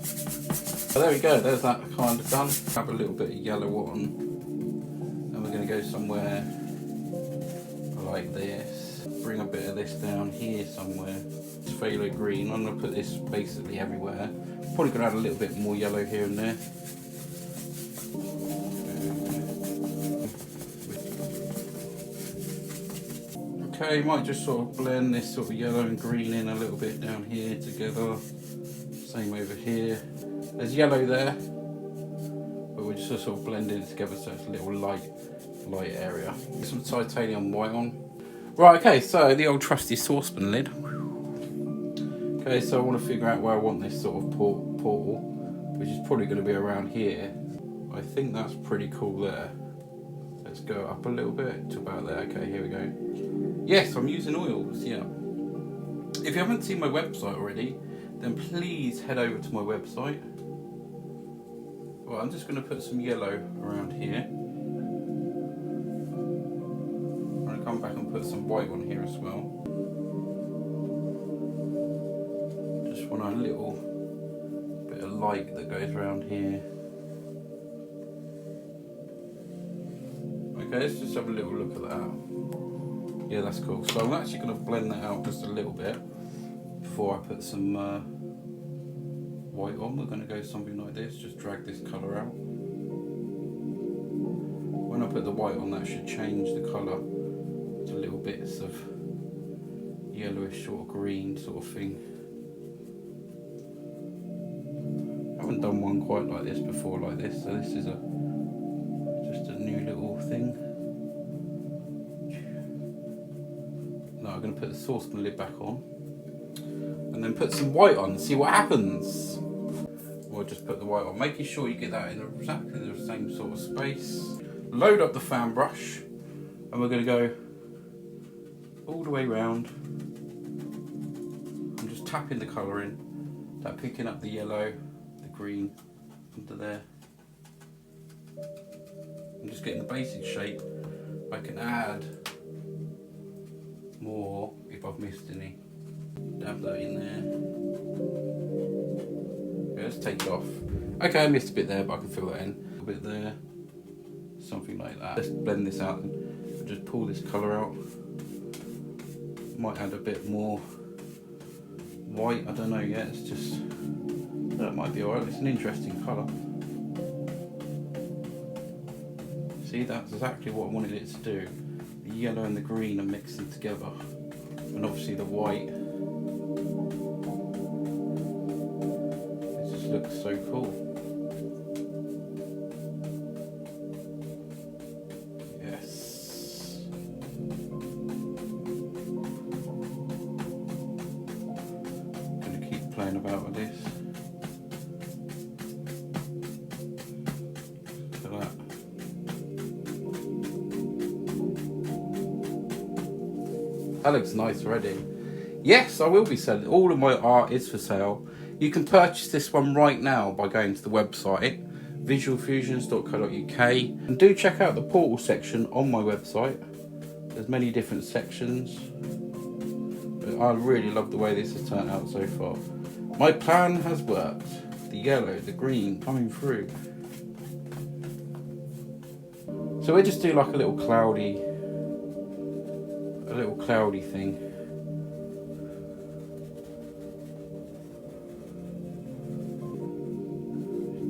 So there we go, there's that kind of done. Have a little bit of yellow on, and we're going to go somewhere like this. Bring a bit of this down here somewhere. It's phthalo green. I'm going to put this basically everywhere. Probably going to add a little bit more yellow here and there. Okay, might just sort of blend this sort of yellow and green in a little bit down here together. Same over here. There's yellow there, but we're just sort of blending it together so it's a little light area. Get some titanium white on. Right, okay, so the old trusty saucepan lid. Okay, so I want to figure out where I want this sort of portal, which is probably going to be around here. I think that's pretty cool there. Let's go up a little bit to about there. Okay, here we go. Yes, I'm using oils, yeah. If you haven't seen my website already, then please head over to my website. Well, I'm just going to put some yellow around here. I'm going to come back and put some white on here as well. Just want a little bit of light that goes around here. Okay, let's just have a little look at that. Yeah, that's cool. So I'm actually going to blend that out just a little bit before I put some white on. We're going to go something like this, just drag this colour out. When I put the white on, that should change the colour to little bits of yellowish sort of green sort of thing. I haven't done one quite like this before, like this, so this is just a new little thing. Now I'm going to put the saucepan lid back on and then put some white on and see what happens. Or just put the white on, making sure you get that in exactly the same sort of space. Load up the fan brush and we're going to go all the way round. I'm just tapping the colour in, picking up the yellow, the green under there. I'm just getting the basic shape. I can add more if I've missed any. Dab that in there. Okay, let's take it off. Okay, I missed a bit there, but I can fill that in. A bit there. Something like that. Let's blend this out and just pull this colour out. Might add a bit more white, I don't know yet. It's just, that might be alright. It's an interesting colour. See, that's exactly what I wanted it to do. The yellow and the green are mixing together. And obviously the white. It just looks so cool. Yes. I'm going to keep playing about with this. Look at that. That looks nice already. Yes, I will be selling. All of my art is for sale. You can purchase this one right now by going to the website visualfusions.co.uk, and do check out the portal section on my website. There's many different sections. But I really love the way this has turned out so far. My plan has worked. The yellow, the green coming through. So we'll just do like a little cloudy thing.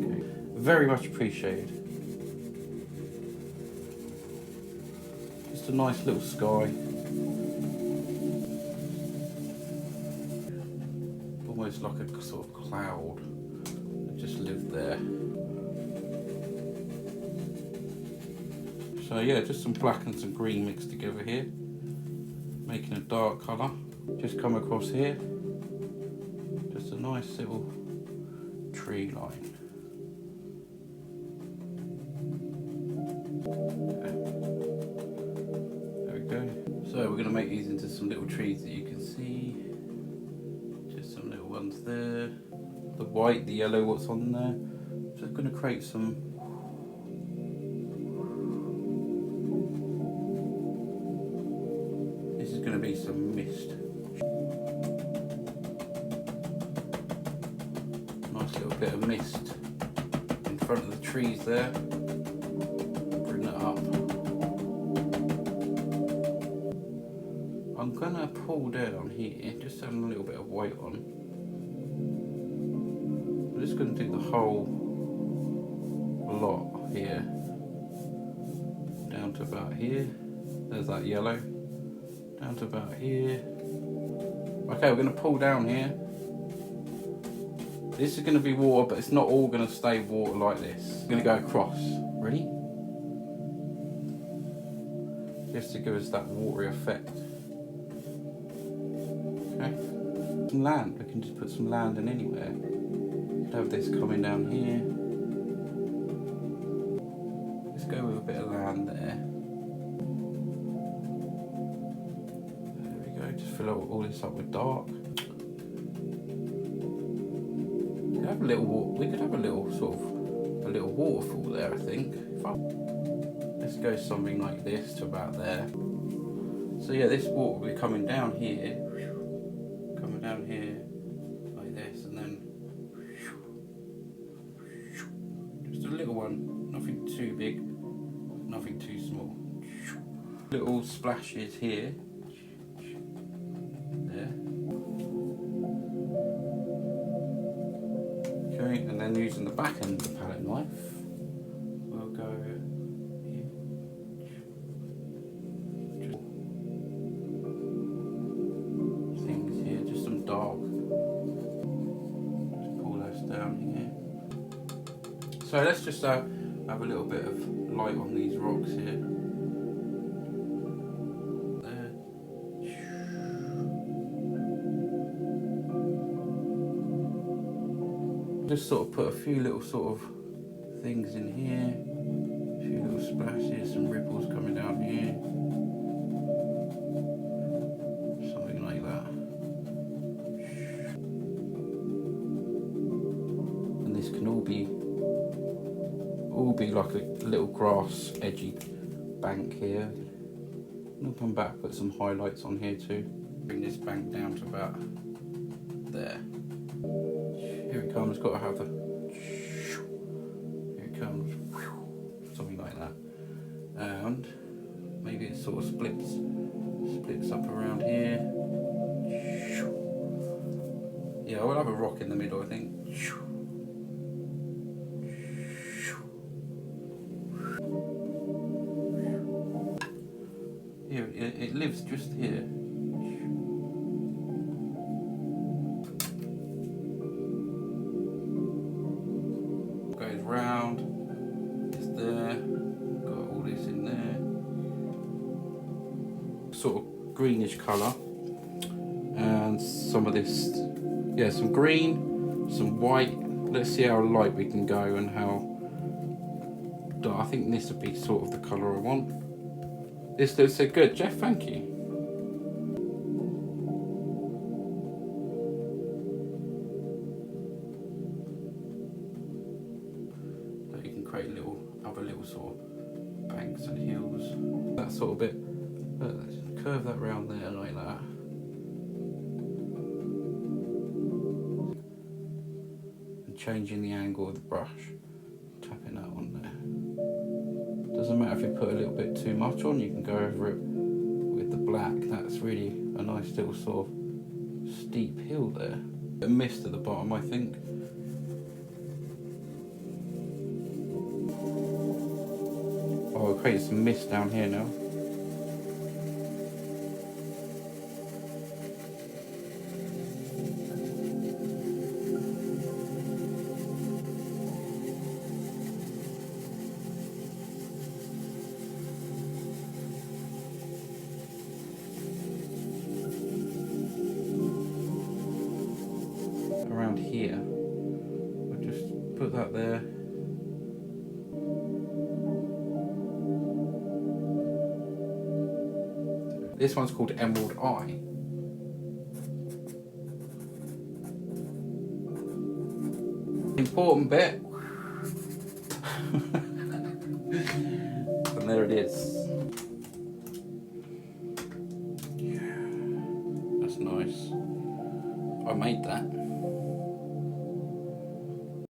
Okay. Very much appreciated. Just a nice little sky. Almost like a sort of cloud that just lived there. So yeah, just some black and some green mixed together here. Making a dark colour. Just come across here. Just a nice little tree line. Okay. There we go. So we're going to make these into some little trees that you can see. Just some little ones there. The white, the yellow, what's on there. Just going to create some going to be some mist. Nice little bit of mist in front of the trees there. Bring that up. I'm gonna pull down here, just having a little bit of weight on. I'm just gonna do the whole lot here, down to about here. There's that yellow, down to about here. Okay, we're gonna pull down here. This is gonna be water, but it's not all gonna stay water like this. I'm gonna go across. Ready? Just to give us that watery effect. Okay. Some land. We can just put some land in anywhere. Have this coming down here. Let's go with a bit of land there. There we go. Just fill all this up with dark. We could have a little sort of a little waterfall there, I think. Let's go something like this to about there. So yeah, this water will be coming down here like this, and then just a little one, nothing too big, nothing too small. Little splashes here. And then using the back end of the palette knife, we'll go here. Just things here, just some dark. Just pull those down here. So let's just have a little bit of light on these rocks here. Just sort of put a few little sort of things in here, a few little splashes, some ripples coming down here, something like that. And this can all be like a little grass edgy bank here. I'll come back, put some highlights on here too. Bring this bank down to about there. Here it comes, got to have the, here it comes, something like that. And maybe it sort of splits up around here. Yeah, I will have a rock in the middle, I think. Here, it lives just here. Round, it's there, got all this in there, sort of greenish colour, and some of this, yeah, some green, some white. Let's see how light we can go and how dark. I think this would be sort of the colour I want. This looks so good, Jeff, thank you. Create other little sort of banks and hills, that sort of bit. Let's curve that round there like that. And changing the angle of the brush, tapping that on there. Doesn't matter if you put a little bit too much on, you can go over it with the black. That's really a nice little sort of steep hill there. A mist at the bottom, I think. Oh, we'll create some mist down here now. Around here, we'll just put that there. This one's called Emerald Eye. Important bit. And there it is. Yeah, that's nice. I made that.